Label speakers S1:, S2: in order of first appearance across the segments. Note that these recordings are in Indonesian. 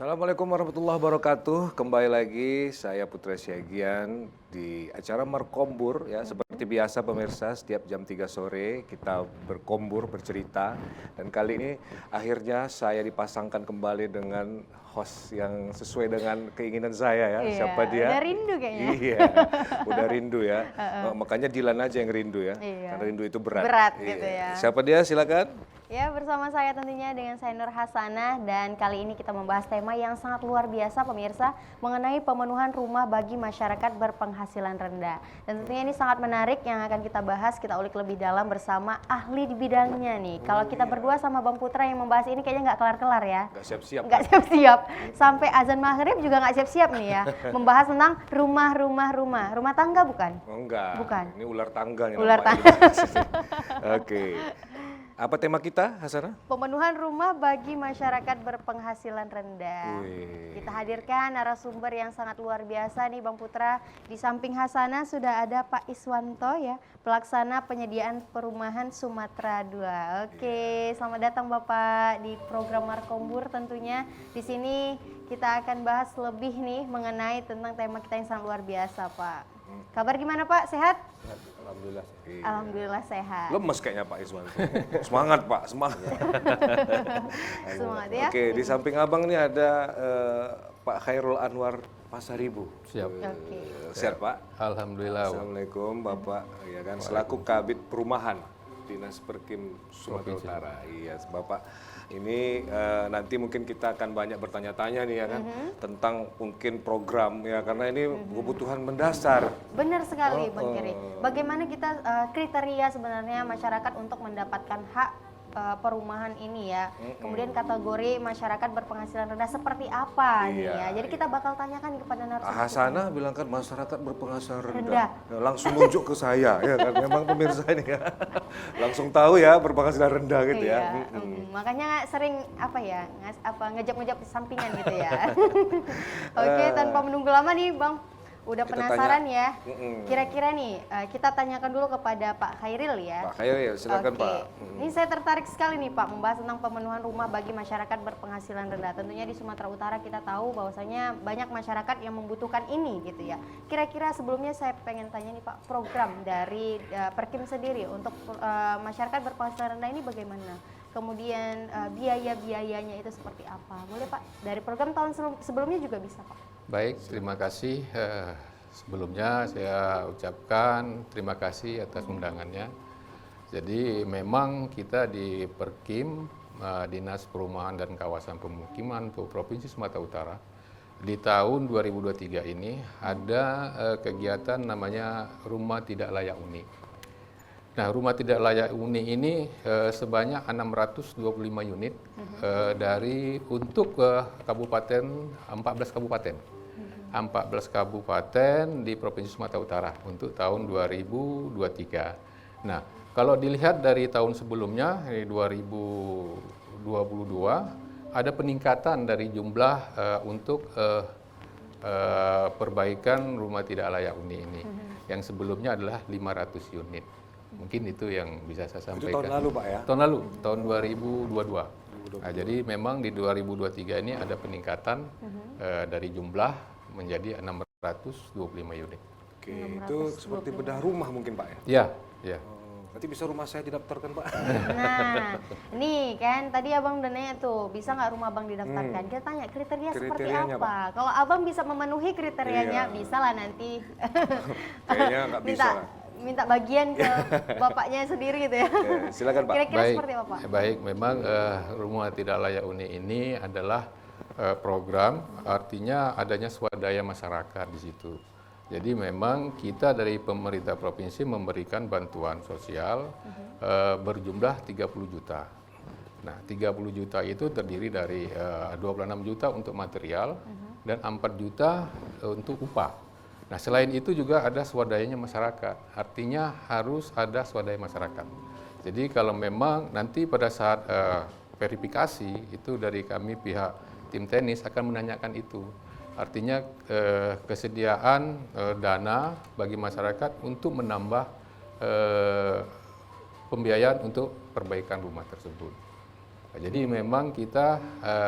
S1: Assalamualaikum warahmatullahi wabarakatuh. Kembali lagi saya Putra Syagian di acara Markombur ya. Seperti biasa pemirsa, setiap jam 3 sore kita berkombur, bercerita. Dan kali ini akhirnya saya dipasangkan kembali dengan host yang sesuai dengan keinginan saya ya.
S2: Iya,
S1: Siapa dia?
S2: udah rindu kayaknya.
S1: Iya, udah rindu ya. Makanya Dilan aja yang rindu ya.
S2: Iya.
S1: Karena rindu itu berat.
S2: Berat
S1: Iya.
S2: gitu ya.
S1: Siapa dia? Silakan.
S2: Ya, bersama saya tentunya dengan saya Nur Hasanah, dan kali ini kita membahas tema yang sangat luar biasa pemirsa mengenai pemenuhan rumah bagi masyarakat berpenghasilan rendah. Dan tentunya ini sangat menarik yang akan kita bahas, kita ulik lebih dalam bersama ahli di bidangnya nih. Kalau kita berdua sama Bang Putra yang membahas ini kayaknya nggak kelar-kelar ya.
S1: Nggak siap-siap.
S2: Nggak siap-siap. Sampai azan maghrib juga nggak siap-siap nih ya. Membahas tentang rumah. Rumah tangga bukan?
S1: Oh, enggak.
S2: Bukan.
S1: Ini ular tangga nih.
S2: Ular
S1: nampaknya. Oke. Apa tema kita, Hasanah?
S2: Pemenuhan rumah bagi masyarakat berpenghasilan rendah.
S1: Wih.
S2: Kita hadirkan narasumber yang sangat luar biasa nih Bang Putra. Di samping Hasanah sudah ada Pak Iswanto ya, pelaksana penyediaan perumahan Sumatera II. Oke, selamat datang Bapak di program Markombur tentunya. Di sini kita akan bahas lebih nih mengenai tentang tema kita yang sangat luar biasa, Pak. Kabar gimana Pak? Sehat?
S1: Alhamdulillah. Iya.
S2: Alhamdulillah sehat.
S1: Lemes kayaknya Pak Iswanto. Semangat Pak, semangat.
S2: Semangat ya.
S1: Oke, di samping abang nih ada Pak Khairul Anwar Pasaribu.
S3: Siap.
S2: Oke.
S1: Sehat Pak?
S3: Alhamdulillah.
S1: Assalamualaikum Bapak, ya kan selaku Kabid Perumahan Dinas Perkim Sumatera Utara. Iya, Bapak. Ini nanti mungkin kita akan banyak bertanya-tanya nih ya kan tentang mungkin program ya karena ini kebutuhan mendasar.
S2: Benar sekali Bang Kiri. Bagaimana kita kriteria sebenarnya masyarakat untuk mendapatkan hak perumahan ini ya. Kemudian kategori masyarakat berpenghasilan rendah seperti apa nih ya. Jadi kita bakal tanyakan kepada narasumber.
S1: Hasanah bilang kan masyarakat berpenghasilan rendah.
S2: Rendah.
S1: Ya, langsung nunjuk ke saya ya kan memang pemirsa ini ya. Langsung tahu ya berpenghasilan rendah gitu ya.
S2: Iya, makanya sering ngejak-ngejak sampingan gitu ya. Oke, tanpa menunggu lama nih Bang. Udah
S1: Kita
S2: penasaran
S1: tanya.
S2: ya. Kira-kira nih kita tanyakan dulu kepada Pak Khairil ya.
S1: Pak Khairil, silakan
S2: Oke.
S1: Pak.
S2: Ini saya tertarik sekali nih Pak membahas tentang pemenuhan rumah bagi masyarakat berpenghasilan rendah. Tentunya di Sumatera Utara kita tahu bahwasanya banyak masyarakat yang membutuhkan ini gitu ya. Kira-kira sebelumnya saya pengen tanya nih Pak, program dari Perkim sendiri untuk masyarakat berpenghasilan rendah ini bagaimana? Kemudian biaya-biayanya itu seperti apa? Boleh Pak? Dari program tahun sebelumnya juga bisa Pak.
S3: Baik, terima kasih. Sebelumnya saya ucapkan terima kasih atas undangannya. Jadi memang kita di Perkim, Dinas Perumahan dan Kawasan Pemukiman Provinsi Sumatera Utara, di tahun 2023 ini ada kegiatan namanya Rumah Tidak Layak Huni. Nah, rumah tidak layak huni ini sebanyak 625 unit untuk kabupaten 14 kabupaten. 14 kabupaten di Provinsi Sumatera Utara untuk tahun 2023. Nah, kalau dilihat dari tahun sebelumnya, di 2022, ada peningkatan dari jumlah untuk perbaikan rumah tidak layak huni ini. Yang sebelumnya adalah 500 unit. Mungkin itu yang bisa saya sampaikan.
S1: Itu tahun lalu Pak ya?
S3: Tahun lalu, tahun 2022. Nah, jadi memang di 2023 ini ada peningkatan dari jumlah menjadi 625 unit.
S1: Oke, itu seperti bedah rumah mungkin Pak ya?
S3: Ya, ya.
S1: Nanti bisa rumah saya didaftarkan Pak?
S2: Nah, ini kan tadi Abang udah nanya tuh, bisa nggak rumah Abang didaftarkan? Kita tanya kriteria seperti
S1: Kriterianya,
S2: apa? Kalau Abang bisa memenuhi kriterianya,
S1: Iya.
S2: bisa lah nanti.
S1: Kayaknya nggak bisa lah.
S2: Minta bagian ke bapaknya sendiri gitu ya.
S1: Ya, silakan Pak.
S2: Kira-kira seperti apa Pak?
S3: Baik, memang rumah tidak layak huni ini adalah program, artinya adanya swadaya masyarakat di situ. Jadi memang kita dari pemerintah provinsi memberikan bantuan sosial berjumlah 30 juta. Nah, 30 juta itu terdiri dari 26 juta untuk material dan 4 juta untuk upah. Nah, selain itu juga ada swadayanya masyarakat, artinya harus ada swadaya masyarakat. Jadi kalau memang nanti pada saat verifikasi itu dari kami pihak tim teknis akan menanyakan itu. Artinya kesediaan dana bagi masyarakat untuk menambah pembiayaan untuk perbaikan rumah tersebut. Jadi memang kita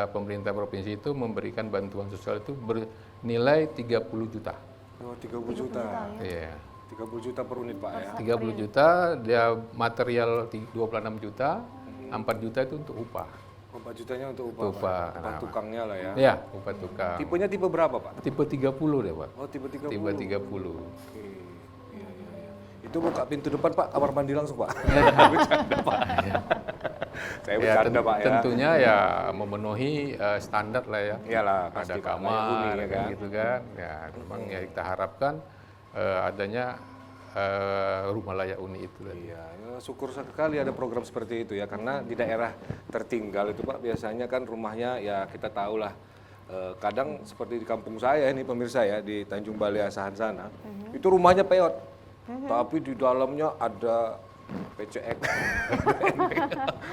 S3: pemerintah provinsi itu memberikan bantuan sosial itu bernilai 30 juta.
S1: Oh, 30 juta.
S3: Iya.
S1: 30 juta per unit Pak ya.
S3: 30 juta, dia material 26 juta, 4 juta itu untuk upah.
S1: 4 jutanya untuk upah.
S3: Upah.
S1: Pak. Upah tukangnya lah ya.
S3: Iya, upah tukang.
S1: Tipenya tipe berapa Pak?
S3: Tipe 30 deh, Pak.
S1: Oh, tipe 30.
S3: Tipe 30.
S1: Oke. Iya, iya, iya. Itu buka pintu depan Pak, kamar mandi langsung Pak. Bercanda Pak. Saya bercanda Pak ya.
S3: Tentunya ya memenuhi standar lah ya.
S1: Iyalah,
S3: Ada
S1: pasti Pak, layak
S3: kamar,
S1: huni, ya kan?
S3: gitu kan. Ya, memang ya kita harapkan adanya rumah layak huni itu tadi.
S1: Iya, ya, syukur sekali ada program seperti itu ya, karena di daerah tertinggal itu Pak biasanya kan rumahnya ya kita tahu lah, kadang seperti di kampung saya ini pemirsa ya di Tanjung Balai Asahan sana, itu rumahnya peot, tapi di dalamnya ada PCX,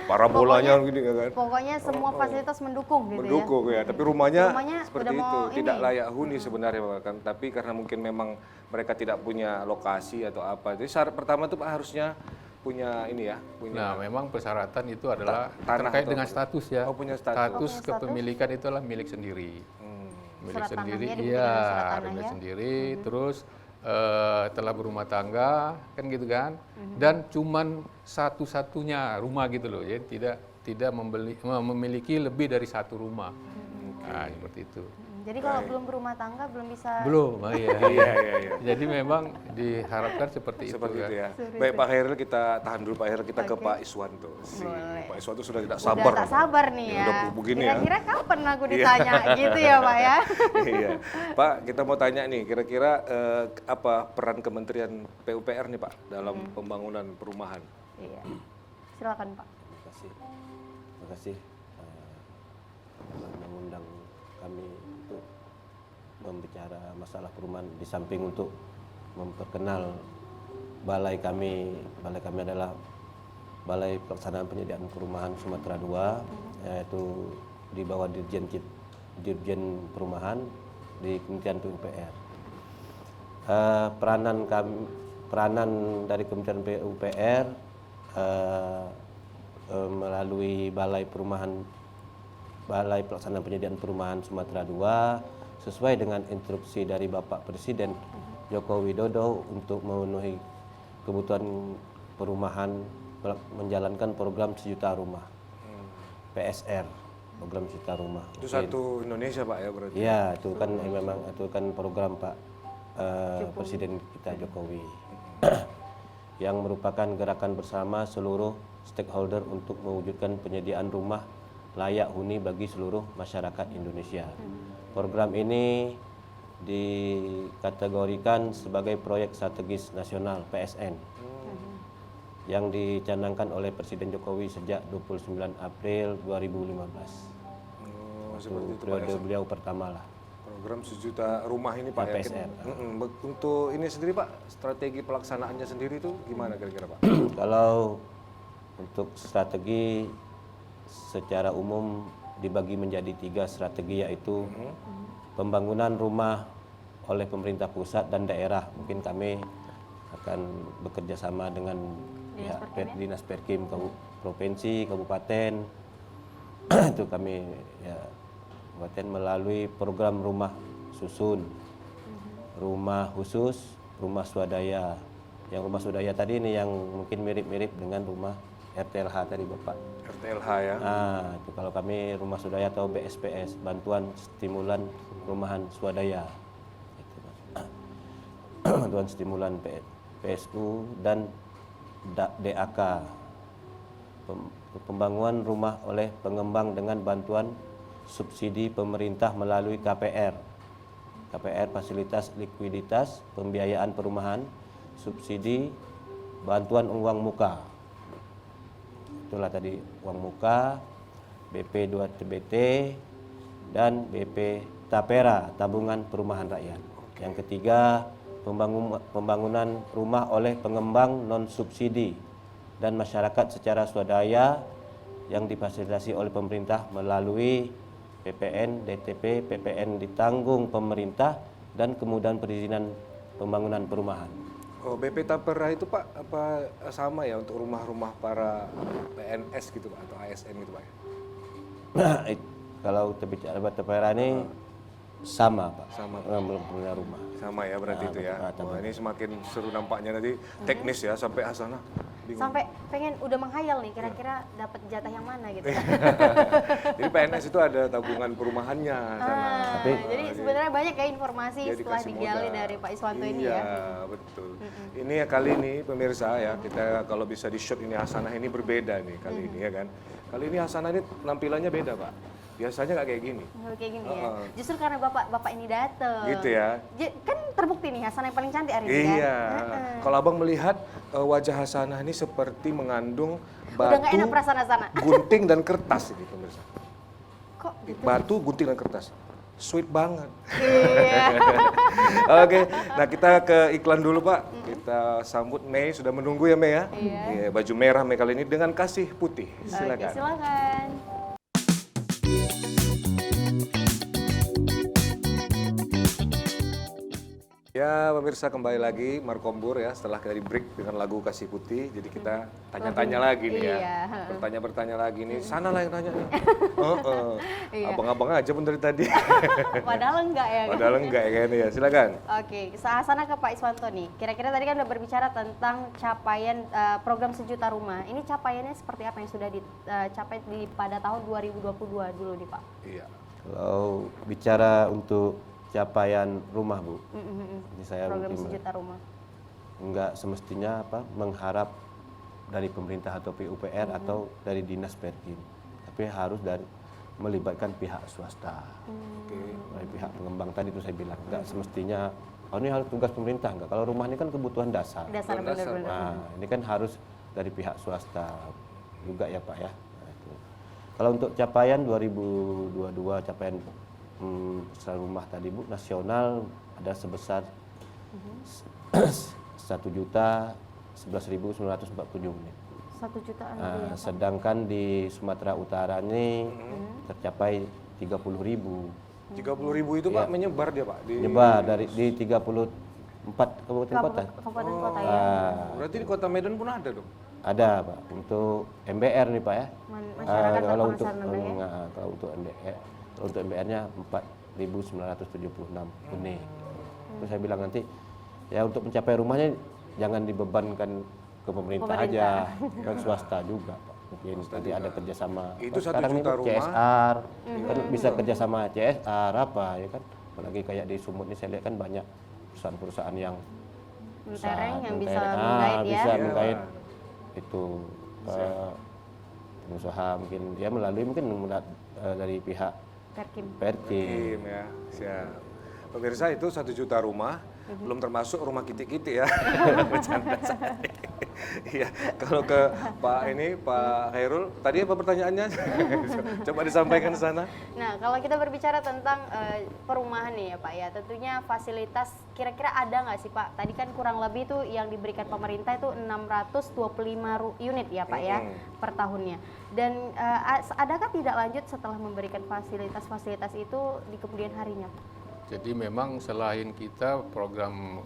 S1: parabolanya gini kan.
S2: Pokoknya semua fasilitas mendukung gitu
S1: Mendukung ya, tapi rumahnya
S2: Rumahnya
S1: seperti
S2: udah
S1: itu,
S2: mau
S1: tidak
S2: ini.
S1: layak huni sebenarnya Pak kan. Tapi karena mungkin memang mereka tidak punya lokasi atau apa. Jadi syarat pertama tuh Pak harusnya punya ini ya, punya
S3: Nah, memang persyaratan itu adalah
S1: tanah
S3: terkait
S1: atau
S3: dengan
S1: apa?
S3: status ya.
S1: Oh, punya status.
S3: Status
S2: Oh, punya
S3: kepemilikan itu adalah milik sendiri. Milik
S2: Surat
S3: sendiri,
S2: tanahnya dibuktikan dengan surat
S3: iya,
S2: tanah
S3: milik
S2: ya.
S3: sendiri. Terus telah berumah tangga, kan gitu kan. Dan cuman satu-satunya rumah gitu loh, ya tidak memiliki lebih dari satu rumah. Nah, seperti itu.
S2: Jadi kalau belum berumah tangga belum bisa.
S3: Belum, iya.
S1: Iya, iya, iya.
S3: Jadi memang diharapkan seperti
S1: Seperti
S3: itu
S1: itu
S3: kan.
S1: ya. Baik Pak Khairil, kita tahan dulu Pak Khairil, kita ke Pak Iswanto.
S2: Boleh.
S1: Pak Iswanto sudah tidak
S2: Udah
S1: sabar.
S2: tak sabar nih ya.
S1: Udah begini ya.
S2: Kira-kira kapan aku ditanya gitu ya Pak ya?
S1: Iya. Pak, kita mau tanya nih, kira-kira apa peran Kementerian PUPR nih Pak dalam pembangunan perumahan?
S2: Iya. Silakan Pak.
S4: Terima kasih. Terima kasih telah mengundang kami untuk membicara masalah perumahan di samping untuk memperkenal balai kami. Balai kami adalah Balai Pelaksanaan Penyediaan Perumahan Sumatera II, yaitu di bawah Dirjen Perumahan di Kementerian PUPR. Peranan dari Kementerian PUPR melalui Balai Pelaksanaan Penyediaan Perumahan Sumatera II sesuai dengan instruksi dari Bapak Presiden Joko Widodo untuk memenuhi kebutuhan perumahan, menjalankan program sejuta rumah, PSR, program sejuta rumah.
S1: Itu satu Indonesia Pak ya berarti?
S4: Iya, itu kan memang itu kan program Pak Presiden kita Jokowi yang merupakan gerakan bersama seluruh stakeholder untuk mewujudkan penyediaan rumah layak huni bagi seluruh masyarakat Indonesia. Program ini dikategorikan sebagai proyek strategis nasional PSN yang dicanangkan oleh Presiden Jokowi sejak 29 April 2015.
S1: Oh, seperti itu Pak.
S4: Periode beliau pertama lah.
S1: Program sejuta rumah ini Pak ya.
S4: PSR.
S1: Untuk ini sendiri Pak, strategi pelaksanaannya sendiri itu gimana kira-kira Pak?
S4: Kalau untuk strategi secara umum dibagi menjadi 3 strategi, yaitu pembangunan rumah oleh pemerintah pusat dan daerah. Mungkin kami akan bekerja sama dengan Dinas Perkim provinsi, kabupaten. Itu kami ya kabupaten melalui program rumah susun, rumah khusus, rumah swadaya. Yang rumah swadaya tadi ini yang mungkin mirip-mirip dengan rumah RTLH tadi Bapak.
S1: RTLH ya.
S4: Nah, itu kalau kami rumah swadaya atau BSPS, bantuan stimulan perumahan swadaya. Itu, Mas. Bantuan stimulan PSU dan DAK. Pembangunan rumah oleh pengembang dengan bantuan subsidi pemerintah melalui KPR. KPR fasilitas likuiditas, pembiayaan perumahan, subsidi, bantuan uang muka. Itulah tadi uang muka, BP 2 TBT, dan BP Tapera, tabungan perumahan rakyat. Yang ketiga, pembangunan rumah oleh pengembang non-subsidi dan masyarakat secara swadaya yang difasilitasi oleh pemerintah melalui PPN, DTP, PPN ditanggung pemerintah, dan kemudahan perizinan pembangunan perumahan.
S1: Oh, BP Tapera itu Pak apa sama ya untuk rumah-rumah para PNS gitu Pak atau ASN gitu Pak?
S4: Kalau bicara batu bara ini sama Pak.
S1: Sama.
S4: Belum punya rumah.
S1: Sama ya berarti itu ya.
S4: betul.
S1: Wah, ini semakin seru nampaknya nanti teknis ya sampai asana. Bingung.
S2: Sampai pengen udah menghayal nih kira-kira dapat jatah yang mana gitu.
S1: Jadi PNS itu ada tabungan perumahannya sana.
S2: Jadi sebenarnya banyak ya informasi
S1: Jadi
S2: setelah
S1: kasih
S2: digali
S1: modal.
S2: dari Pak Iswanto ini
S1: Iya,
S2: ya.
S1: betul. Ini ya kali ini pemirsa ya, kita kalau bisa di shoot ini hasanah ini berbeda nih kali ini ya kan. Kali ini hasanah ini penampilannya beda Pak. Biasanya nggak kayak gini.
S2: Nggak kayak gini ya. Justru karena bapak ini dateng.
S1: Gitu ya.
S2: Kan terbukti nih Hasanah yang paling cantik hari ini kan.
S1: Iya. Kalau abang melihat wajah hasanah ini seperti mengandung
S2: Udah nggak
S1: batu,
S2: enak perasaan Hasanah.
S1: gunting dan kertas ini pemirsa.
S2: Kok gitu?
S1: Batu, gunting dan kertas. Sweet banget.
S2: Iya.
S1: Oke, nah kita ke iklan dulu Pak. Kita sambut Mei, sudah menunggu ya Mei ya. Iya. Baju merah Mei kali ini dengan kasih putih. Silakan.
S2: Oke, silakan.
S1: Ya pemirsa kembali lagi Markombur ya setelah dari break dengan lagu Kasih Putih. Jadi kita tanya-tanya lagi nih ya.
S2: Iya.
S1: Bertanya-bertanya lagi nih. Sana lah yang tanya nih.
S2: Iya.
S1: Abang-abang aja pun dari tadi.
S2: Padahal enggak ya.
S1: Padahal enggak ya kayaknya ya. Silakan.
S2: Oke, Hasanah ke Pak Iswanto nih. Kira-kira tadi kan udah berbicara tentang capaian program sejuta rumah. Ini capaiannya seperti apa yang sudah dicapai pada tahun 2022 dulu nih Pak?
S1: Iya.
S4: Kalau bicara untuk capaian rumah Bu, ini saya
S2: Program
S4: mungkin
S2: sejuta rumah.
S4: nggak semestinya mengharap dari pemerintah atau PUPR atau dari dinas Perkim, tapi harus dari melibatkan pihak swasta. Dari pihak pengembang tadi itu saya bilang nggak semestinya ini harus tugas pemerintah, nggak. Kalau rumah ini kan kebutuhan dasar.
S2: Dasar benar-benar.
S4: Nah, ini kan harus dari pihak swasta juga ya Pak ya. Nah, itu. Kalau untuk capaian 2022 capaian rumah tadi Bu nasional ada sebesar 1.011.947 unit.
S2: 1 jutaan.
S4: Nah, sedangkan di Sumatera Utara ini tercapai 30.000.
S1: 30.000 itu Pak menyebar dia Pak?
S4: Nyebar dari di 34 kabupaten kota.
S2: Kabupaten kota ya.
S1: Berarti di kota Medan pun ada dong?
S4: Ada Pak untuk MBR nih Pak ya.
S2: Masyarakat
S4: Kalau untuk
S2: berpenghasilan rendah ya.
S4: kalau untuk MBR-nya 4.976 unit. Terus saya bilang nanti ya untuk mencapai rumahnya jangan dibebankan ke pemerintah aja, kan swasta juga Pak. Mungkin nanti ada kerjasama.
S1: Itu 1
S4: sekarang
S1: juta
S4: ini
S1: rumah.
S4: CSR, kan bisa kerjasama CSR apa ya kan. Apalagi kayak di Sumut ini saya lihat kan banyak perusahaan-perusahaan yang
S2: Mentereng yang bisa
S4: mentereng.
S2: menggait ya.
S4: Bisa menggait itu pengusaha mungkin ya melalui mungkin dari pihak
S2: Perkim.
S4: Perkim.
S1: Tim ya, siap. Pemirsa itu 1 juta rumah, belum termasuk rumah kitik-kitik ya. Bercanda saya. Iya, kalau ke Pak Khairul, tadi apa pertanyaannya? Coba disampaikan ke sana.
S2: Nah, kalau kita berbicara tentang perumahan nih ya Pak ya, tentunya fasilitas kira-kira ada nggak sih Pak? Tadi kan kurang lebih tuh yang diberikan pemerintah itu 625 unit ya Pak ya per tahunnya. Dan adakah tidak lanjut setelah memberikan fasilitas-fasilitas itu di kemudian harinya Pak?
S3: Jadi memang selain kita program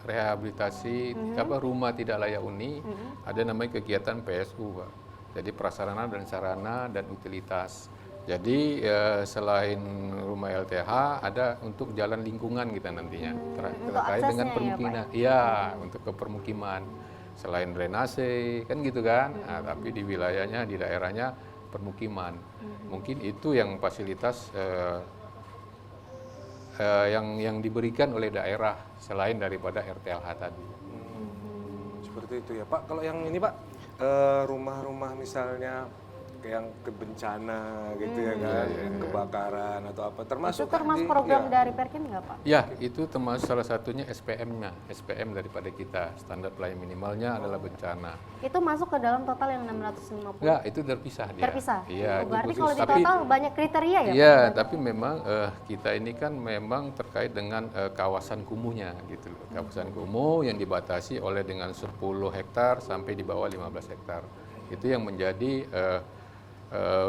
S3: rehabilitasi rumah tidak layak huni, ada namanya kegiatan PSU Pak. Jadi prasarana dan sarana dan utilitas. Jadi selain rumah LTH ada untuk jalan lingkungan kita nantinya terkait dengan permukiman. Iya, untuk ke permukiman. Selain drainase kan gitu kan. Nah, tapi di wilayahnya di daerahnya permukiman. Mungkin itu yang fasilitas yang diberikan oleh daerah selain daripada RTLH tadi.
S1: Seperti itu ya Pak. Kalau yang ini Pak, rumah-rumah misalnya yang kebencana gitu ya kan, kebakaran atau apa, termasuk
S2: Itu termasuk program dari Perkim nggak Pak?
S3: Ya, itu termasuk salah satunya SPM-nya, SPM daripada kita, standar pelayanan minimalnya adalah bencana.
S2: Itu masuk ke dalam total yang 650?
S3: Enggak, itu terpisah dia.
S2: Terpisah?
S3: Iya,
S2: Oh,
S3: itu
S2: berarti
S3: khusus.
S2: kalau di
S3: Tapi-
S2: total banyak kriteria ya?
S3: Iya,
S2: Pak?
S3: tapi memang kita ini kan memang terkait dengan kawasan kumuhnya gitu loh. Kawasan kumuh yang dibatasi oleh dengan 10 hektar sampai di bawah 15 hektar. Itu yang menjadi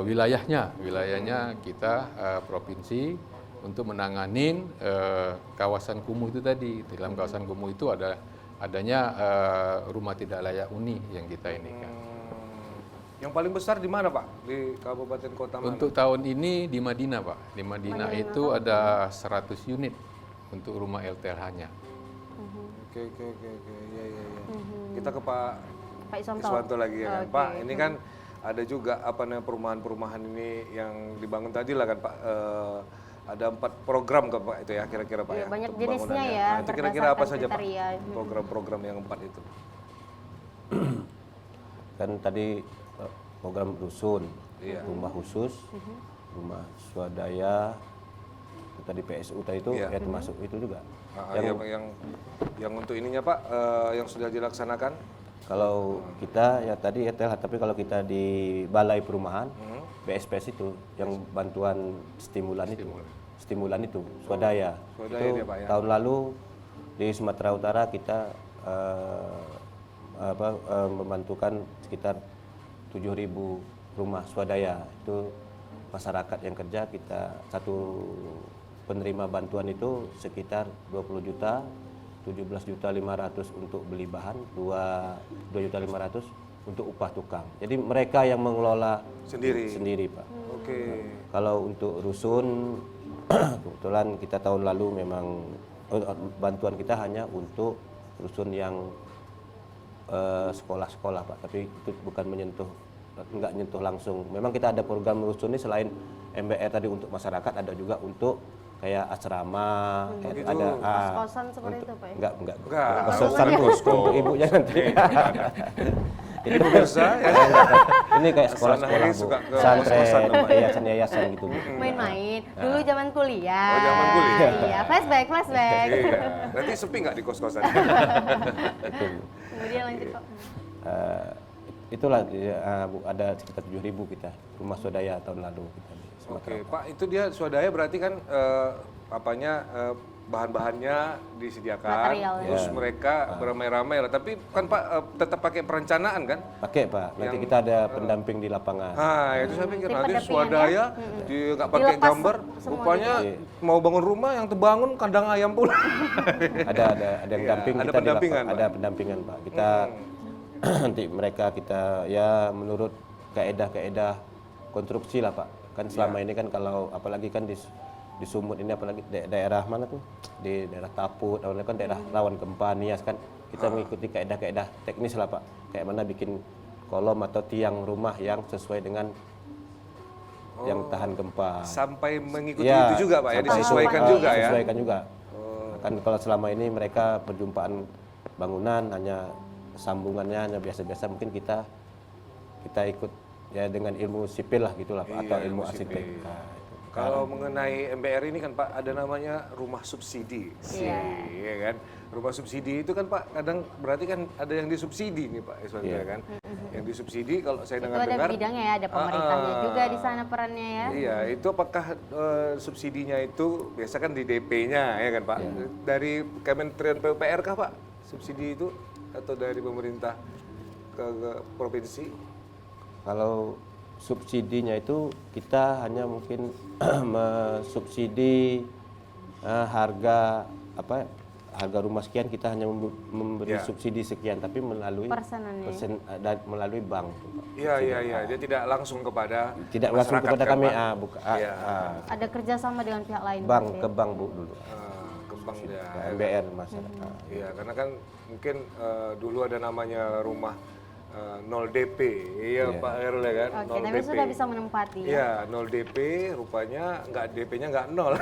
S3: wilayahnya kita provinsi untuk menanganin kawasan kumuh itu tadi. Di dalam kawasan kumuh itu adanya rumah tidak layak huni yang kita ini kan.
S1: Yang paling besar di mana Pak? Di kabupaten kota mana?
S3: Untuk tahun ini di Madinah, Pak. Di Madinah itu ada 100 unit untuk rumah LTLH-nya.
S1: Oke. Ya. Kita ke Pak
S2: Pak Iswanto.
S1: Iswanto lagi ya kan.
S2: Oke.
S1: Pak, ini kan ada juga apa namanya perumahan-perumahan ini yang dibangun tadi lah kan Pak. Ada 4 program kan Pak itu ya kira-kira Pak
S2: Iya,
S1: ya.
S2: banyak
S1: untuk
S2: jenisnya
S1: pembangunannya.
S2: ya,
S1: Nah, itu kira-kira apa
S2: berdasarkan
S1: saja Pak?
S2: kriteria.
S1: Program-program yang 4 itu.
S4: Kan tadi program rusun,
S1: Iya.
S4: rumah khusus, rumah swadaya, itu tadi PSU tadi itu
S1: Iya.
S4: ya termasuk itu juga.
S1: Yang untuk ininya Pak yang sudah dilaksanakan.
S4: Kalau kita ya tadi ETL, tapi kalau kita di balai perumahan, BSPS itu yang bantuan stimulan itu swadaya.
S1: Swadaya
S4: Itu
S1: dia, Pak, ya.
S4: tahun lalu di Sumatera Utara kita membantukan sekitar 7.000 rumah swadaya. Itu masyarakat yang kerja, kita satu penerima bantuan itu sekitar 20 juta, 17.500.000 untuk beli bahan, 2.500.000 untuk upah tukang. Jadi mereka yang mengelola sendiri Pak.
S1: Oke.
S4: Kalau untuk rusun, kebetulan kita tahun lalu memang bantuan kita hanya untuk rusun yang sekolah-sekolah Pak, tapi itu bukan nggak nyentuh langsung. Memang kita ada program rusun ini selain MBR tadi untuk masyarakat, ada juga untuk kayak asrama, ada
S2: Kos-kosan seperti itu Pak ya?
S4: enggak.
S1: Enggak.
S4: Kos-kosan khusus untuk ibunya nanti.
S1: Ini pemirsa ya.
S4: Ini kayak sekolah-sekolah
S1: Anak
S4: Bu,
S1: suka ke
S4: pesantren,
S1: kos-kosan dong, Pak.
S4: yayasan-yayasan gitu Bu.
S2: Main-main. Dulu zaman kuliah.
S1: Oh, zaman kuliah.
S2: Iya, flashback.
S1: Iya. Nanti sepi nggak di kos-kosan?
S4: Itu Bu.
S2: Kemudian lanjut Pak.
S4: Itulah Bu, ada sekitar 7.000 kita rumah swadaya tahun lalu kita di Sumatera.
S1: Oke, Pak, itu dia swadaya berarti kan bahan-bahannya disediakan,
S2: Materialnya.
S1: terus mereka beramai-ramai lah. Tapi kan Pak tetap pakai perencanaan kan?
S4: Pakai Pak, nanti kita ada pendamping di lapangan.
S1: Nah, itu saya pikir
S2: Tim
S1: nanti
S2: pendampingan
S1: swadaya dia nggak pakai
S2: Dilepas
S1: gambar,
S2: semua
S1: rupanya
S4: gitu.
S1: mau bangun rumah yang terbangun kandang ayam pula.
S4: Ada yang
S1: Iya,
S4: damping
S1: ada
S4: kita di
S1: pendampingan,
S4: lapangan, ada pendampingan Pak. Kita nanti mereka kita ya menurut kaedah konstruksi lah Pak. Kan selama ini kan kalau apalagi kan di Sumut ini apalagi daerah mana tuh, di daerah Taput, awalnya kan daerah rawan gempa, Nias kan kita mengikuti kaedah teknis lah Pak, kayak mana bikin kolom atau tiang rumah yang sesuai dengan yang tahan gempa.
S1: Sampai mengikuti
S4: Ya,
S1: itu juga Pak ya,
S4: sampai
S1: disesuaikan
S4: itu,
S1: juga ya.
S4: disesuaikan juga. Kan kalau selama ini mereka perjumpaan bangunan hanya sambungannya hanya biasa-biasa, mungkin kita ikut ya dengan ilmu sipil lah gitulah Pak, atau ilmu arsitek. Nah, itu.
S1: Kalau mengenai MBR ini kan Pak ada namanya rumah subsidi, ya kan? Rumah subsidi itu kan Pak kadang berarti kan ada yang disubsidi nih Pak Iswanto ya kan? Yang disubsidi kalau saya
S2: Itu
S1: dengar-dengar.
S2: ada bidangnya ya, ada pemerintahnya juga di sana perannya ya.
S1: Iya, itu apakah subsidinya itu biasa kan di DP-nya ya kan Pak? Dari Kementerian PUPR kah Pak subsidi itu atau dari pemerintah ke provinsi?
S4: Kalau subsidinya itu kita hanya mungkin mensubsidi harga rumah sekian, kita hanya memberi subsidi sekian, tapi melalui
S2: Persenannya.
S4: melalui bank.
S1: Iya. Dia tidak langsung kepada
S4: Langsung
S1: masyarakat
S4: kepada
S1: kan,
S4: kami,
S1: Pak? Iya.
S2: Ada kerjasama dengan pihak lain.
S4: bank
S2: berarti
S4: ke
S2: ya?
S4: bank Bu dulu.
S1: Ke bank ya.
S4: MBR masyarakat.
S1: Iya, karena kan mungkin dulu ada namanya rumah 0 DP, iya Pak Herul ya kan?
S2: Oke,
S1: 0
S2: tapi
S1: DP.
S2: sudah bisa menempati ya.
S1: Iya, 0 DP, rupanya DP-nya nggak 0.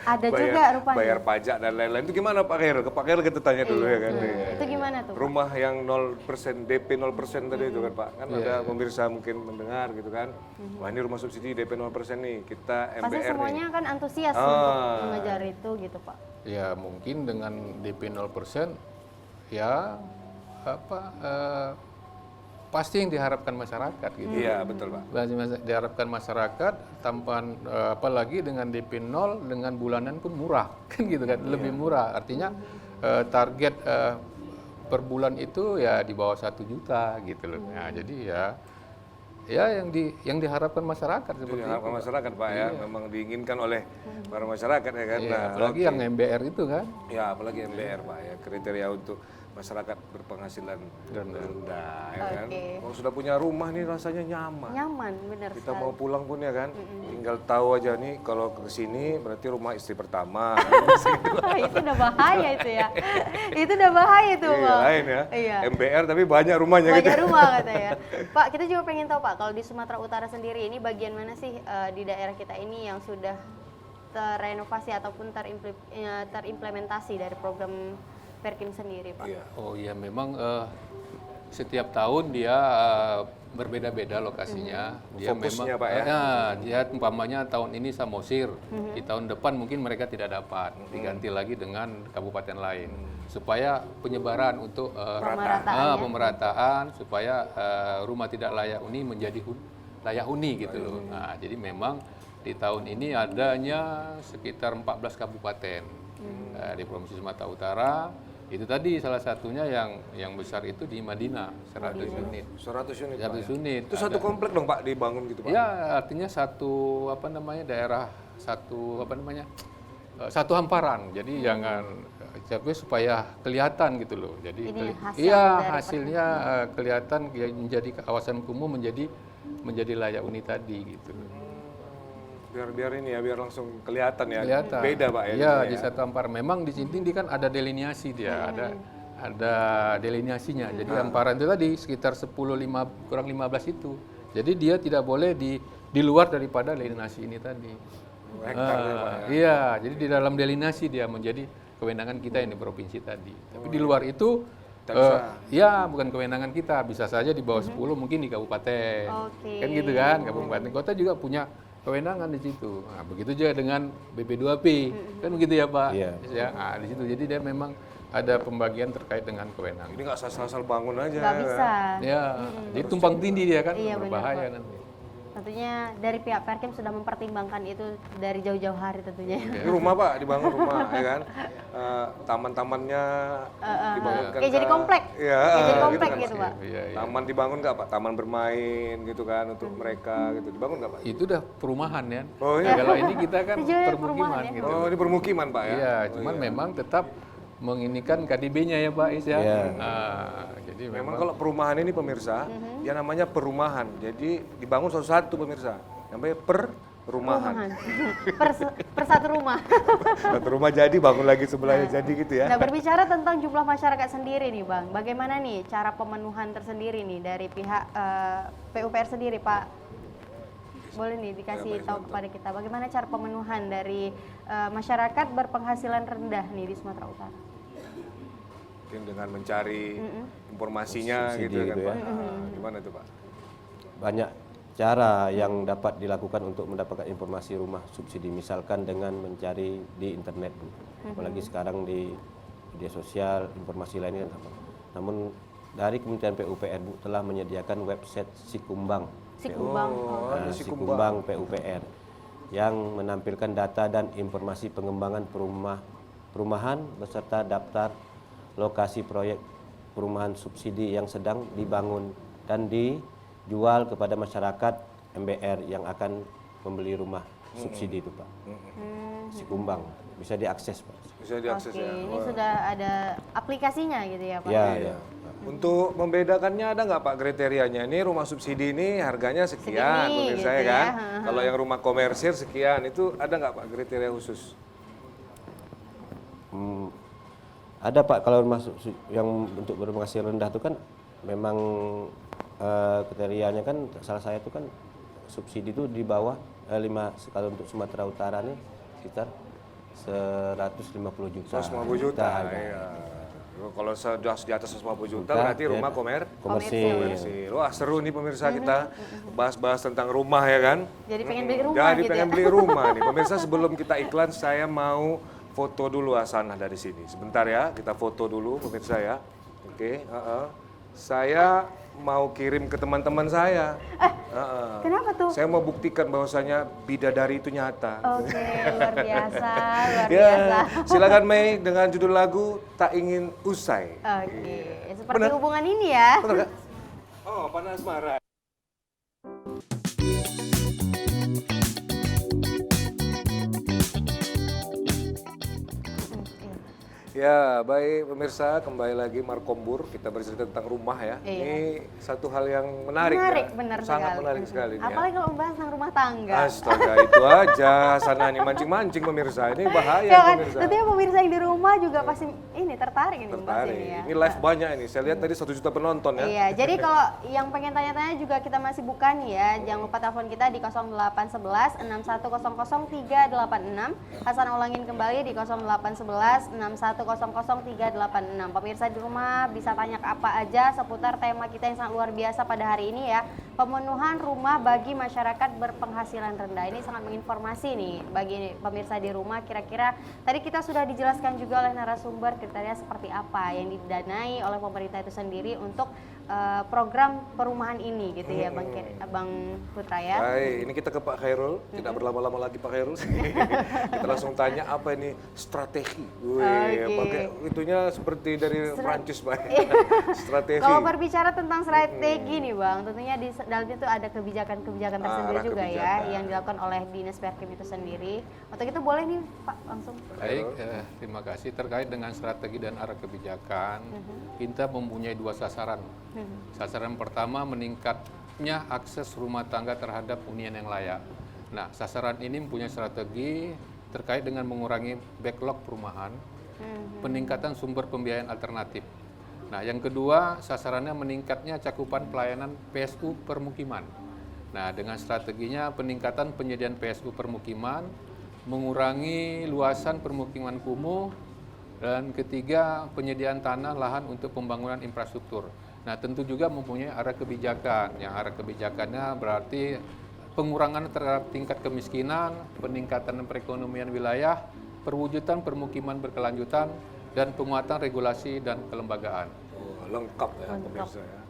S2: Ada juga rupanya.
S1: Bayar pajak dan lain-lain. Itu gimana Pak Herul? Ke Pak Herul kita tanya dulu ya kan? Iya.
S2: Itu gimana tuh?
S1: Rumah yang 0% DP 0% tadi itu kan Pak. Kan ada pemirsa mungkin mendengar gitu kan. Wah ini rumah subsidi DP 0% nih, kita
S2: Pasti
S1: MBR
S2: semuanya
S1: nih.
S2: kan antusias untuk mengejar itu gitu Pak.
S3: Ya mungkin dengan DP 0% ya pasti yang diharapkan masyarakat gitu.
S1: Iya, betul Pak.
S3: Diharapkan masyarakat tampan apalagi dengan DP 0 dengan bulanan pun murah kan gitu kan, lebih murah. Artinya target per bulan itu ya di bawah 1 juta gitu loh. Nah, jadi ya ya yang diharapkan masyarakat
S1: Itu
S3: seperti
S1: diharapkan
S3: itu.
S1: masyarakat Pak ya, memang diinginkan oleh para masyarakat ya kan.
S3: Iya,
S1: Nah,
S3: apalagi yang MBR itu kan.
S1: ya apalagi MBR Pak ya, kriteria untuk masyarakat berpenghasilan rendah ya kan.
S2: Oke.
S1: Kalau sudah punya rumah nih rasanya nyaman.
S2: Nyaman, bener
S1: Kita
S2: sekali.
S1: mau pulang pun ya kan, tinggal tahu aja nih kalau ke sini berarti rumah istri pertama.
S2: Itu udah bahaya itu ya. Itu udah bahaya itu,
S1: Iya,
S2: Bang.
S1: lain ya.
S2: Iya.
S1: MBR tapi banyak rumahnya gitu.
S2: Banyak rumah katanya. Pak, kita juga pengen tahu Pak, kalau di Sumatera Utara sendiri ini bagian mana sih di daerah kita ini yang sudah terenovasi ataupun terimplementasi dari program Perkim sendiri, Pak?
S1: Iya.
S3: Oh iya, memang setiap tahun dia berbeda-beda lokasinya. Dia
S1: Fokusnya,
S3: memang,
S1: Pak, ya?
S3: dia umpamanya tahun ini Samosir, di tahun depan mungkin mereka tidak dapat, diganti lagi dengan kabupaten lain, supaya penyebaran untuk pemerataan, supaya rumah tidak layak huni menjadi layak huni gitu loh. Nah, jadi memang di tahun ini adanya sekitar 14 kabupaten di Provinsi Sumatera Utara. Itu tadi salah satunya yang besar itu di Madinah, 100 unit.
S1: 100 unit.
S3: 100
S1: Pak, ya.
S3: unit.
S1: Itu satu komplek dong Pak dibangun gitu Pak.
S3: Ya, artinya satu daerah satu hamparan. Jadi jangan supaya kelihatan gitu loh. Jadi
S2: Ini hasil
S3: iya,
S2: dari
S3: hasilnya kelihatan ya, menjadi kawasan kumuh menjadi layak huni tadi gitu.
S1: Biar ini ya, biar langsung kelihatan ya.
S3: Kelihatan.
S1: Beda Pak ya.
S3: Iya,
S1: jadinya
S3: di
S1: ya.
S3: satu hamparan. Memang di sini dia kan ada delineasi dia, ada delineasinya. Jadi hamparan itu tadi sekitar kurang 15 itu. Jadi dia tidak boleh di luar daripada delineasi ini tadi.
S1: Hektar ya, Pak, ya.
S3: Iya, jadi di dalam delineasi dia menjadi kewenangan kita yang di provinsi tadi. Tapi di luar itu
S1: Tak bisa.
S3: ya bukan kewenangan kita, bisa saja di bawah 10 mungkin di kabupaten.
S2: Oke.
S3: Kan gitu kan, kabupaten kota juga punya kewenangan di situ. Nah, begitu juga dengan BP2P. Kan begitu ya, Pak?
S4: Iya.
S3: Ya, nah, di situ. Jadi dia memang ada pembagian terkait dengan kewenangan.
S1: Ini nggak asal-asal bangun aja.
S2: Nggak bisa.
S3: Ya, jadi tumpang tindih dia kan,
S2: Iya, benar,
S3: berbahaya
S2: Pak.
S3: nanti.
S2: Tentunya dari pihak Perkim sudah mempertimbangkan itu dari jauh-jauh hari tentunya.
S1: Ini rumah Pak, dibangun rumah ya kan. Taman-tamannya dibangunkan.
S2: Kayak jadi komplek.
S1: Iya,
S2: Kayak jadi
S1: gitu
S2: komplek
S1: kan.
S2: gitu, Pak.
S3: Iya, iya.
S1: Taman dibangun nggak Pak? Taman bermain gitu kan untuk mereka gitu. Dibangun nggak Pak?
S3: Itu udah perumahan ya.
S1: Oh, iya.
S3: Ya, kalau ini kita kan
S2: Itu juga
S3: permukiman
S2: perumahan ya.
S3: gitu.
S1: Oh, ini permukiman Pak ya?
S3: Iya, cuman memang tetap menginikan KDB-nya ya Pak Is ya.
S4: Iya.
S3: Nah, jadi
S1: Memang
S3: memang
S1: kalau perumahan ini pemirsa, dia namanya perumahan. Jadi dibangun satu-satu pemirsa. Namanya perumahan.
S2: Per satu rumah.
S1: Satu rumah jadi bangun lagi sebelahnya jadi gitu ya.
S2: Nah, berbicara tentang jumlah masyarakat sendiri nih, Bang. Bagaimana nih cara pemenuhan tersendiri nih dari pihak PUPR sendiri, Pak? Boleh nih dikasih tahu kepada kita bagaimana cara pemenuhan dari masyarakat berpenghasilan rendah nih di Sumatera Utara.
S1: Mungkin dengan mencari informasinya
S4: Subsidi
S1: gitu kan
S4: gitu ya.
S1: Pak. Gimana tuh Pak?
S4: Banyak cara yang dapat dilakukan untuk mendapatkan informasi rumah subsidi, misalkan dengan mencari di internet, Bu. Apalagi sekarang di media sosial, informasi lainnya. Namun dari Kementerian PUPR, Bu, telah menyediakan website Sikumbang.
S2: Sikumbang.
S4: Nah, Sikumbang PUPR yang menampilkan data dan informasi pengembangan perumahan beserta daftar lokasi proyek perumahan subsidi yang sedang dibangun dan dijual kepada masyarakat MBR yang akan membeli rumah subsidi itu Pak. Sikumbang bisa diakses Pak.
S1: Bisa diakses
S2: Oke,
S1: ya.
S2: ini sudah ada aplikasinya gitu ya, Pak?
S4: Ya,
S1: Iya.
S4: ya.
S1: Untuk membedakannya ada nggak Pak kriterianya? Ini rumah subsidi ini harganya sekian,
S2: Segini,
S1: pemirsa
S2: gitu
S1: ya kan?
S2: ya.
S1: Kalau yang rumah komersil sekian, itu ada nggak Pak kriteria khusus?
S4: Ada Pak, kalau masuk yang untuk berpenghasilan rendah itu kan memang kriterianya kan salah saya itu kan subsidi itu di bawah 5, kalau untuk Sumatera Utara nih sekitar 150 juta.
S1: 150 juta.
S4: harga.
S1: Iya. Kalau sudah di atas 150 juta
S4: Juta,
S1: berarti
S4: ya.
S1: rumah
S4: Komersil.
S1: komersil. Wah seru nih pemirsa kita bahas-bahas tentang rumah ya kan?
S2: Jadi pengen beli rumah
S1: Jadi
S2: gitu
S1: pengen
S2: ya?
S1: beli rumah nih. Pemirsa sebelum kita iklan saya mau foto dulu Hasanah dari sini. Sebentar ya, kita foto dulu pemirsa ya. Oke, saya mau kirim ke teman-teman saya.
S2: Kenapa tuh?
S1: Saya mau buktikan bahwasanya bidadari itu nyata.
S2: Oke, luar biasa, luar
S1: Ya,
S2: biasa.
S1: silakan Mei dengan judul lagu Tak Ingin Usai.
S2: Oke, seperti
S1: Benar.
S2: hubungan ini ya.
S1: Benar nggak? Oh, panas marah. Ya, baik pemirsa, kembali lagi Markombur. Kita bercerita tentang rumah ya.
S2: Iya.
S1: Ini satu hal yang menarik,
S2: Menarik,
S1: ya.
S2: benar
S1: Sangat
S2: sekali.
S1: menarik sekali ini
S2: Apalagi
S1: ya.
S2: kalau membahas tentang rumah tangga.
S1: Astaga, itu aja. Sana nih mancing-mancing pemirsa. Ini bahaya
S2: Ya kan,
S1: pemirsa.
S2: tentunya pemirsa yang di rumah juga pasti ini tertarik ini membahas
S1: Tertarik.
S2: ini ya.
S1: Ini live banyak ini. Saya lihat tadi 1 juta penonton ya.
S2: Iya, jadi kalau yang pengen tanya-tanya juga kita masih buka nih ya. Jangan lupa telepon kita di 0811 6100 386. Hasan ulangin kembali di 0811 6100 386. Pemirsa di rumah bisa tanya ke apa aja seputar tema kita yang sangat luar biasa pada hari ini ya. Pemenuhan rumah bagi masyarakat berpenghasilan rendah. Ini sangat menginformasi nih bagi pemirsa di rumah. Kira-kira tadi kita sudah dijelaskan juga oleh narasumber kriteria seperti apa yang didanai oleh pemerintah itu sendiri untuk program perumahan ini gitu ya Bang Putra ya.
S1: Baik, ini kita ke Pak Khairul. Tidak berlama-lama lagi Pak Khairul. Kita langsung tanya apa ini strategi. Pakai itunya seperti dari Prancis Pak. Strategi.
S2: Kalau berbicara tentang strategi nih Bang, tentunya di dalam itu ada kebijakan-kebijakan tersendiri
S1: Arah
S2: juga
S1: kebijakan.
S2: ya yang dilakukan oleh Dinas Perkim itu sendiri. Untuk itu boleh nih Pak langsung.
S3: Baik, terima kasih. Terkait dengan strategi dan arah kebijakan, kita mempunyai 2 sasaran. Sasaran pertama meningkatnya akses rumah tangga terhadap hunian yang layak. Nah, sasaran ini mempunyai strategi terkait dengan mengurangi backlog perumahan, peningkatan sumber pembiayaan alternatif. Nah, yang kedua sasarannya meningkatnya cakupan pelayanan PSU permukiman. Nah, dengan strateginya peningkatan penyediaan PSU permukiman, mengurangi luasan permukiman kumuh, dan ketiga penyediaan tanah lahan untuk pembangunan infrastruktur. Nah, tentu juga mempunyai arah kebijakan. Yang arah kebijakannya berarti pengurangan terhadap tingkat kemiskinan, peningkatan perekonomian wilayah, perwujudan permukiman berkelanjutan, dan penguatan regulasi dan kelembagaan.
S1: Oh, lengkap ya pemirsa ya.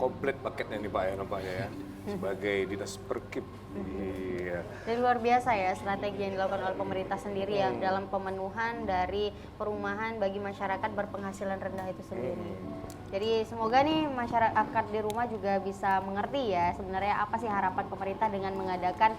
S1: Komplit paketnya nih Pak ya nampaknya ya. Sebagai Dinas Perkim. Iya.
S2: Jadi luar biasa ya strategi yang dilakukan oleh pemerintah sendiri ya dalam pemenuhan dari perumahan bagi masyarakat berpenghasilan rendah itu sendiri. Jadi semoga nih masyarakat di rumah juga bisa mengerti ya sebenarnya apa sih harapan pemerintah dengan mengadakan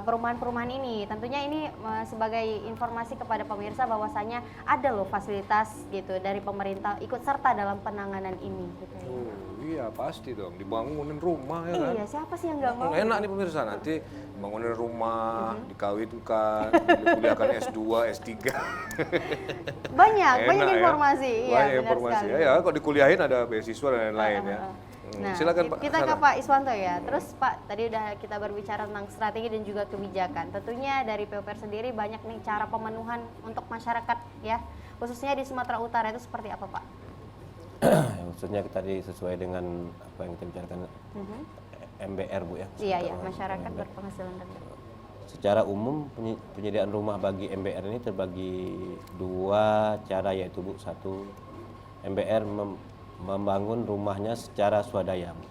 S2: perumahan-perumahan ini. Tentunya ini sebagai informasi kepada pemirsa bahwasanya ada loh fasilitas gitu dari pemerintah ikut serta dalam penanganan ini gitu ya.
S1: Oh, iya pasti dong dibangunin rumah ya kan.
S2: Iya, siapa sih yang nggak mau?
S1: Enak nih pemirsa nanti bangunin rumah, dikawinkan, dikuliahkan S2, S3.
S2: Banyak
S1: Enak ya.
S2: informasi. Iya,
S1: Banyak
S2: benar
S1: informasi.
S2: sekali.
S1: Ya, kok dikuliahin ada beasiswa dan lain-lain ya.
S2: Nah,
S1: Silakan Pak.
S2: kita ke
S1: Sarah.
S2: Pak Iswanto ya. Terus Pak, tadi udah kita berbicara tentang strategi dan juga kebijakan. Tentunya dari PUPR sendiri banyak nih cara pemenuhan untuk masyarakat ya, khususnya di Sumatera Utara itu seperti apa Pak?
S4: Khususnya tadi sesuai dengan apa yang kita bicarakan MBR Bu ya.
S2: Iya ya, masyarakat berpenghasilan rendah.
S4: Secara umum penyediaan rumah bagi MBR ini terbagi 2 cara yaitu Bu. Satu, MBR membangun rumahnya secara swadaya Bu.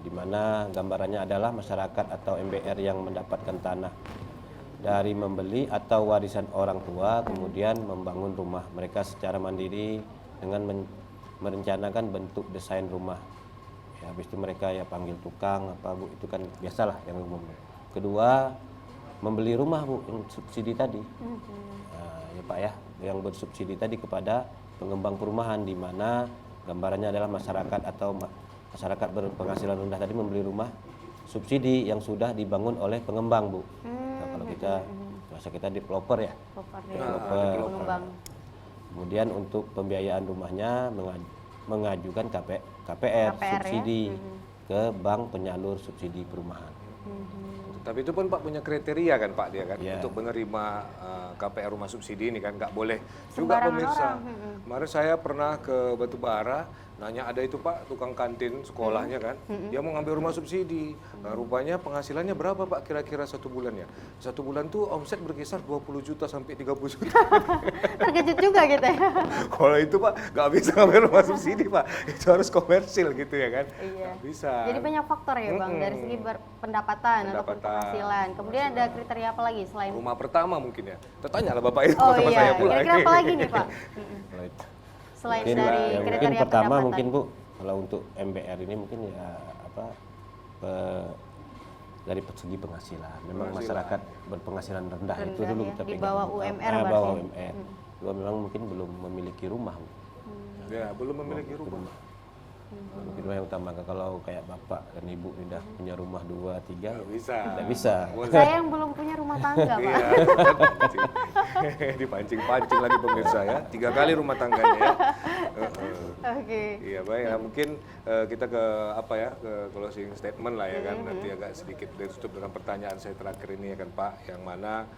S4: Di mana gambarannya adalah masyarakat atau MBR yang mendapatkan tanah dari membeli atau warisan orang tua kemudian membangun rumah mereka secara mandiri dengan merencanakan bentuk desain rumah. Ya, habis itu mereka ya panggil tukang apa Bu, itu kan biasalah yang umum. Kedua, membeli rumah Bu yang subsidi tadi. Nah, ya Pak ya, yang bersubsidi tadi kepada pengembang perumahan di mana gambarannya adalah masyarakat atau masyarakat berpenghasilan rendah tadi membeli rumah subsidi yang sudah dibangun oleh pengembang Bu. Nah, kalau kita bahasa kita developer ya. Developer.
S2: Pengembang.
S4: Kemudian untuk pembiayaan rumahnya mengajukan KPR subsidi ke bank penyalur subsidi perumahan.
S1: Tapi itu pun Pak punya kriteria kan Pak dia kan
S4: Iya.
S1: untuk menerima KPR rumah subsidi ini kan nggak boleh juga
S2: Sembarangan
S1: pemirsa.
S2: orang.
S1: Kemarin saya pernah ke Batubara nanya ada itu Pak tukang kantin sekolahnya kan dia mau ngambil rumah subsidi. Nah, rupanya penghasilannya berapa Pak kira-kira 1 bulannya? 1 bulan tuh omset berkisar 20 juta sampai 30 juta.
S2: Terkejut juga gitu ya.
S1: Kalau itu Pak nggak bisa ngambil rumah subsidi Pak, itu harus komersil gitu ya kan?
S2: Iya.
S1: Nggak bisa.
S2: Jadi banyak faktor ya Bang dari segi pendapatan ataupun
S1: Pendapatan.
S2: penghasilan. Kemudian ada kriteria apa lagi selain
S1: Rumah pertama mungkin ya. Tertanya lah Bapak itu
S2: Oh
S1: sama
S2: iya,
S1: saya pula.
S2: kira-kira apa lagi nih Pak?
S4: Kalau itu
S2: Selain
S4: mungkin,
S2: dari
S4: mungkin
S2: kriteria
S4: pertama
S2: pendapatan.
S4: mungkin Bu kalau untuk MBR ini mungkin ya apa dari segi penghasilan. Memang masyarakat berpenghasilan rendah itu
S2: Rendah
S4: dulu
S2: ya,
S4: kita
S2: di
S4: pegang.
S2: bawah UMR
S4: Ah,
S2: berarti.
S4: bawah UMR. Kedua memang mungkin belum memiliki rumah.
S1: Ya, belum memiliki rumah.
S4: Mungkin rumah yang utama. Kalau kayak bapak dan ibu sudah punya rumah 2, 3,
S1: Nggak bisa.
S4: tidak bisa.
S2: Saya yang belum punya rumah tangga, Pak.
S1: Iya, dipancing-pancing lagi pemirsa ya. 3 kali rumah tangganya ya.
S2: Oke.
S1: Iya baik, nah, mungkin kita ke apa ya, ke closing statement lah ya kan. Nanti agak sedikit ditutup dengan pertanyaan saya terakhir ini ya kan Pak, yang mana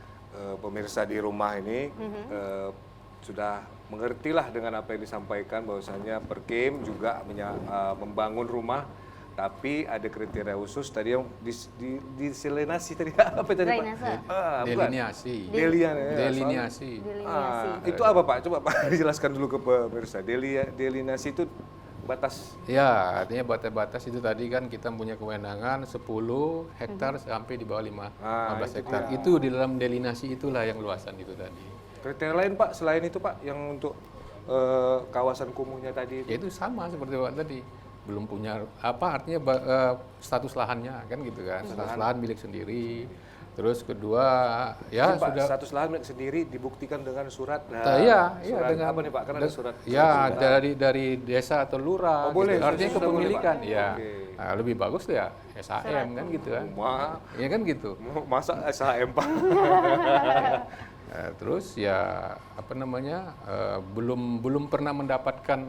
S1: pemirsa di rumah ini sudah mengertilah dengan apa yang disampaikan, bahwasanya Perkim juga membangun rumah, tapi ada kriteria khusus tadi yang diselenasi tadi apa tadi Pak?
S2: Drainase.
S1: Bukan.
S3: Delineasi.
S1: Delineasi.
S2: Delineasi.
S1: Itu apa Pak? Coba Pak dijelaskan dulu ke pemirsa. Delineasi itu batas.
S3: Ya, artinya batas-batas itu tadi kan kita punya kewenangan 10 hektar sampai di bawah 15 hektar. Itu di dalam delineasi itulah yang luasan itu tadi.
S1: Kriteria lain Pak, selain itu Pak, yang untuk kawasan kumuhnya tadi
S3: Ya itu sama seperti Pak tadi. Belum punya apa artinya status lahannya kan gitu kan. Status lahan milik sendiri. Terus kedua ya
S1: Pak,
S3: sudah
S1: status lahan milik sendiri dibuktikan dengan surat.
S3: iya
S1: surat
S3: dengan
S1: apa nih Pak? Kan ada surat.
S3: ya dari desa atau lurah.
S1: Oh, boleh,
S3: gitu. Artinya
S1: sudah boleh,
S3: kepemilikan.
S1: Pak.
S3: Ya.
S1: Oke.
S3: Nah, lebih bagus tuh ya SHM kan gitu kan. Ya kan gitu.
S1: Masa SHM Pak?
S3: Terus ya apa namanya belum pernah mendapatkan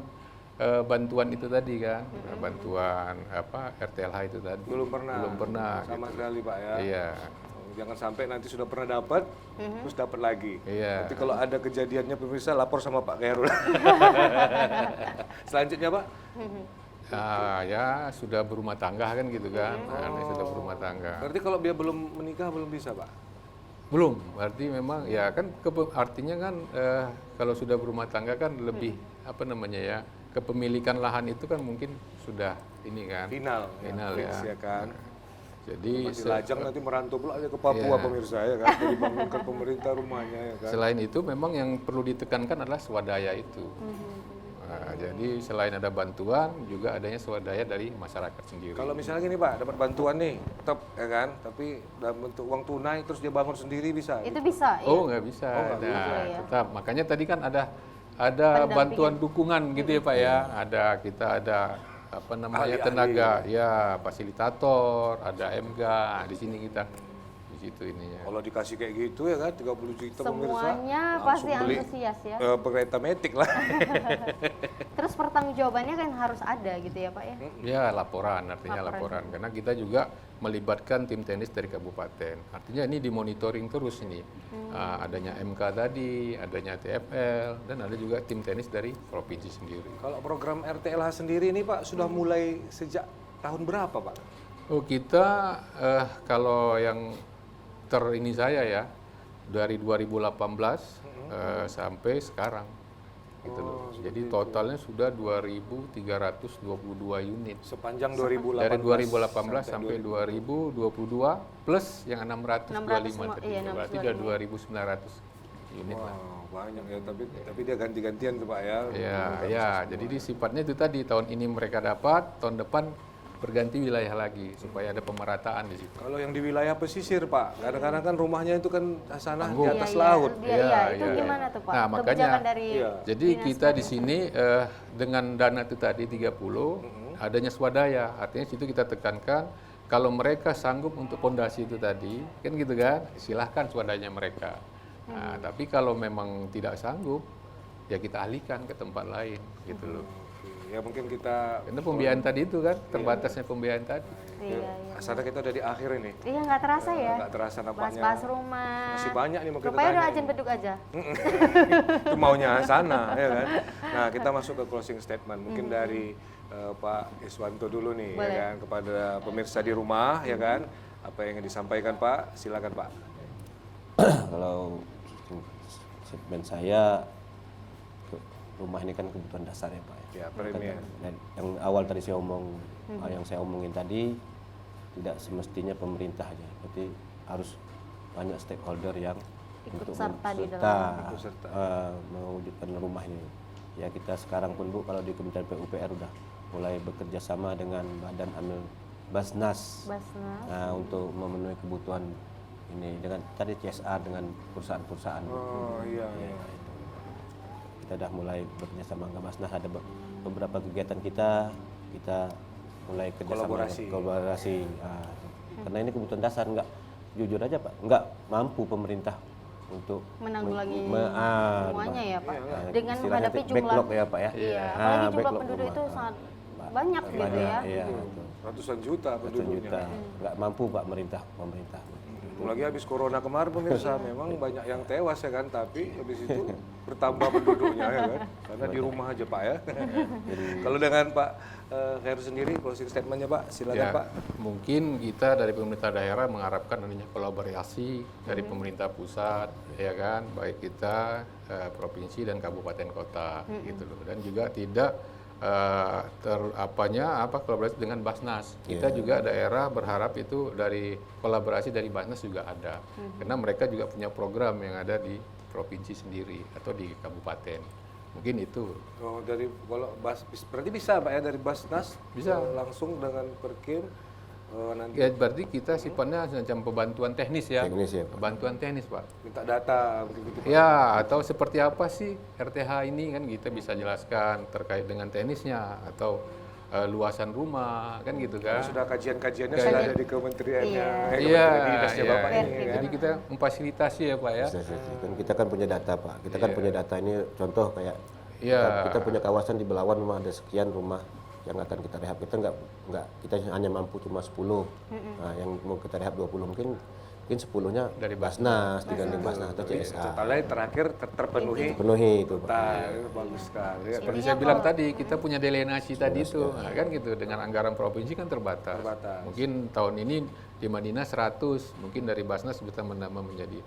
S3: bantuan itu tadi kan, bantuan apa RTLH itu tadi.
S1: Belum pernah. Sama
S3: gitu.
S1: sekali Pak ya.
S3: Iya.
S1: Jangan sampai nanti sudah pernah dapat, terus dapat lagi.
S3: Iya.
S1: Nanti kalau ada kejadiannya pemirsa lapor sama Pak Khairul. Selanjutnya Pak?
S3: Ya sudah berumah tangga kan gitu kan. Nah, sudah berumah tangga.
S1: Berarti kalau dia belum menikah belum bisa Pak?
S3: Belum, berarti memang ya kan artinya kan kalau sudah berumah tangga kan lebih apa namanya ya, kepemilikan lahan itu kan mungkin sudah ini kan.
S1: Final
S3: ya.
S1: ya kan.
S3: Jadi
S1: Masih lajang nanti merantau pula aja ke Papua pemirsa ya kan, dibangunkan pemerintah rumahnya ya kan.
S3: selain itu memang yang perlu ditekankan adalah swadaya itu. Nah, jadi selain ada bantuan juga adanya swadaya dari masyarakat sendiri.
S1: Kalau misalnya gini Pak, dapat bantuan nih, tetap ya kan, tapi dalam bentuk uang tunai terus dia bangun sendiri bisa.
S2: Itu bisa.
S3: Oh nggak bisa.
S1: nggak
S3: Nah, tetap makanya tadi kan ada bantuan dukungan gitu ya Pak ya. Kita ada apa namanya
S1: Ahli-ahli.
S3: tenaga ya fasilitator, ada MGA di sini kita di situ ininya.
S1: Kalau dikasih kayak gitu ya kan, 30 juta pemirsa.
S2: Semuanya
S1: langsung
S2: pasti
S1: beli,
S2: antusias ya.
S1: kereta metik lah.
S2: Terus pertanggungjawabannya kan harus ada gitu ya Pak ya.
S3: Ya laporan, artinya laporan. Karena kita juga melibatkan tim teknis dari kabupaten. Artinya ini dimonitoring terus ini. Adanya MK tadi, adanya TFL, dan ada juga tim teknis dari provinsi sendiri.
S1: Kalau program RTLH sendiri ini Pak sudah mulai sejak tahun berapa Pak?
S3: Oh kita kalau yang ini saya ya dari 2018 sampai sekarang gitu loh. Jadi totalnya sudah 2.322 unit.
S1: Sepanjang 2018.
S3: Dari 2018 sampai 2022 plus yang 625 tadi.
S2: iya,
S3: Berarti udah 2.900 unit lah.
S1: Wow, banyak ya, tapi dia ganti-gantian tuh Pak ya.
S3: Ya, jadi sifatnya itu tadi tahun ini mereka dapat, tahun depan berganti wilayah lagi supaya ada pemerataan di situ.
S1: Kalau yang di wilayah pesisir Pak, kadang-kadang kan rumahnya itu kan sana di atas
S2: Iya,
S1: laut.
S2: Iya, itu gimana tuh Pak?
S3: Nah, makanya
S2: Kebijakan dari
S3: jadi kita di sini dengan dana itu tadi 30 adanya swadaya. Artinya situ kita tekankan kalau mereka sanggup untuk pondasi itu tadi, kan gitu kan? Silahkan swadayanya mereka. Nah, tapi kalau memang tidak sanggup, ya kita alihkan ke tempat lain gitu loh.
S1: Ya mungkin kita
S3: Karena pembiayaan tadi itu kan terbatasnya pembiayaan tadi.
S2: Iya.
S1: asalnya kita udah di akhir ini.
S2: Iya nggak terasa ya.
S1: Nggak terasa nampaknya.
S2: Bahas rumah.
S1: Masih banyak nih mau kita
S2: Rupanya udah
S1: tanya.
S2: ajan beduk aja.
S1: Itu maunya sana ya kan. Nah, kita masuk ke closing statement. Mungkin dari Pak Iswanto dulu nih ya kan, kepada pemirsa di rumah ya kan. Apa yang ingin disampaikan Pak? Silakan Pak.
S4: Kalau segmen saya, rumah ini kan kebutuhan dasar ya Pak.
S1: Ya, premier.
S4: Dan yang awal tadi saya yang saya omongin tadi, tidak semestinya pemerintah aja, berarti harus banyak stakeholder yang
S2: Ikut
S4: untuk
S2: serta di
S1: Ikut serta.
S4: mewujudkan rumah ini. Ya kita sekarang pun Bu, kalau di Kementerian PUPR udah mulai bekerja sama dengan Badan Amil Basnas. Nah, untuk memenuhi kebutuhan ini dengan tadi CSR dengan perusahaan-perusahaan.
S1: Oh iya.
S4: Ya, itu. kita udah mulai bekerja sama dengan Basnas, ada beberapa kegiatan kita mulai kerjasama kolaborasi. Karena ini kebutuhan dasar, nggak jujur aja Pak, nggak mampu pemerintah untuk
S2: menanggulangi
S4: ah,
S2: semuanya ya Pak.
S4: Nah,
S2: Dengan
S4: istilahnya
S2: menghadapi jumlah
S4: backlog ya Pak ya.
S2: Iya,
S4: Ah,
S2: apalagi jumlah
S4: backlog
S2: penduduk
S4: rumah.
S2: itu sangat banyak gitu ya.
S4: Iya,
S1: Ratusan juta
S4: ratusan
S1: penduduknya.
S4: juta, nggak mampu Pak pemerintah.
S1: Apalagi habis corona kemarin pemirsa, memang banyak yang tewas ya kan, tapi habis itu bertambah penduduknya ya kan, karena di rumah aja Pak ya. Kalau dengan Pak Khairul sendiri, closing statementnya Pak, silakan
S3: Ya,
S1: Pak.
S3: mungkin kita dari pemerintah daerah mengharapkan adanya kolaborasi dari pemerintah pusat, ya kan, baik kita provinsi dan kabupaten kota, gitu loh. Dan juga tidak kolaborasi dengan Basnas. Kita juga daerah berharap itu dari kolaborasi dari Basnas juga ada, karena mereka juga punya program yang ada di provinsi sendiri atau di kabupaten. Mungkin itu.
S1: Oh, dari kalau berarti bisa Pak ya dari Basnas
S3: Bisa.
S1: langsung dengan Perkim nanti
S3: Ya berarti kita sifatnya semacam pembantuan teknis ya.
S4: Teknis ya, Pak.
S3: Pembantuan teknis Pak.
S1: minta data begitu Pak.
S3: Ya, atau seperti apa sih RTH ini kan kita bisa jelaskan terkait dengan teknisnya atau luasan rumah kan gitu kan.
S1: Sudah kajian-kajiannya
S3: Kajian.
S1: sudah ada di kementeriannya,
S3: Iya,
S1: kementerian dinasnya
S3: iya.
S1: Bapak ini kan.
S3: Jadi kita memfasilitasi ya Pak ya.
S4: Kan kita kan punya data Pak, kita kan punya data ini contoh kayak
S3: Iya.
S4: kita punya kawasan di Belawan rumah ada sekian rumah yang akan kita rehab, kita nggak kita hanya mampu cuma 10. Nah, yang mau kita rehab 20 mungkin 10-nya
S3: Dari
S4: Basnas digandeng Basnas atau CSA.
S1: Totalnya terakhir terpenuhi.
S4: Penuhi itu Pak.
S1: Nah, itu bagus sekali. Ya,
S3: Seperti saya bilang tadi, kita punya delenasi tadi itu, nah, kan gitu. Dengan anggaran provinsi kan terbatas.
S1: Terbatas.
S3: Mungkin tahun ini di Madinah 100, mungkin dari Basnas bisa menambah menjadi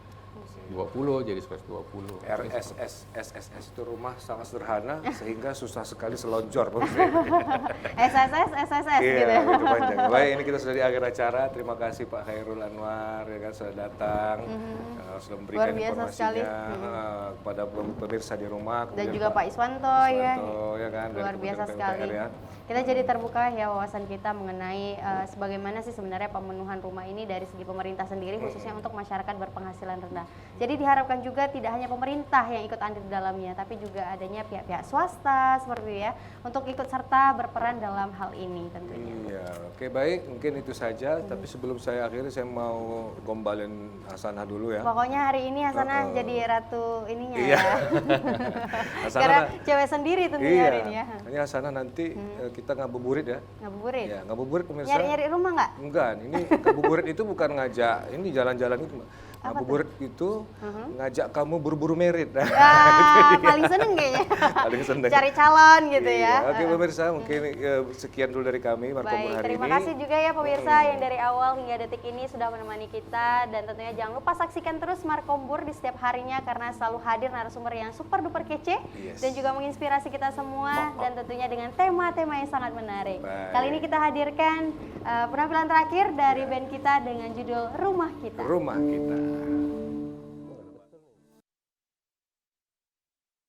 S3: 20, jadi 120.
S1: SSS itu rumah sangat sederhana sehingga susah sekali selonjor.
S2: SSS gitu
S1: Iya,
S2: ya.
S1: itu panjang. Baik, ini kita sudah di akhir acara. Terima kasih Pak Khairul Anwar ya kan sudah datang, sudah memberikan
S2: Luar biasa sekali.
S1: informasinya kepada pemirsa di rumah.
S2: Dan
S1: kemudian
S2: juga Pak Iswanto ya.
S1: ya kan, dari
S2: Luar biasa
S1: Kementerian
S2: sekali.
S1: PUPR ya.
S2: Kita jadi terbuka ya wawasan kita mengenai sebagaimana sih sebenarnya pemenuhan rumah ini dari segi pemerintah sendiri khususnya untuk masyarakat berpenghasilan rendah. Jadi diharapkan juga tidak hanya pemerintah yang ikut andil di dalamnya, tapi juga adanya pihak-pihak swasta seperti itu ya untuk ikut serta berperan dalam hal ini tentunya.
S1: Iya, oke baik, mungkin itu saja. Tapi sebelum saya akhiri, saya mau gombalin Hasanah dulu ya.
S2: Pokoknya hari ini Hasanah jadi ratu ininya
S1: Iya.
S2: ya.
S1: Hasanah
S2: Karena cewek sendiri tentunya hari ini ya.
S1: Ini Hasanah nanti kita ngabuburit ya.
S2: Ngabuburit.
S1: Ya, ngabuburit pemirsa.
S2: Nyari-nyari rumah nggak?
S1: Enggak, ini ngabuburit itu bukan ngajak, ini jalan-jalan itu. Ngabuburit itu ngajak kamu buru-buru merit.
S2: Paling seneng kayaknya.
S1: Paling seneng.
S2: Cari calon gitu
S1: Iya.
S2: ya.
S1: Oke pemirsa, mungkin sekian dulu dari kami Markobar
S2: Baik,
S1: hari
S2: terima
S1: ini.
S2: kasih juga ya pemirsa yang dari awal hingga detik ini sudah menemani kita, dan tentunya jangan lupa saksikan terus Markobar di setiap harinya karena selalu hadir narasumber yang super duper kece dan juga menginspirasi kita semua dan tentunya dengan tema-tema yang sangat menarik.
S1: Baik.
S2: Kali ini kita hadirkan penampilan terakhir dari band kita dengan judul Rumah Kita.
S1: Rumah kita.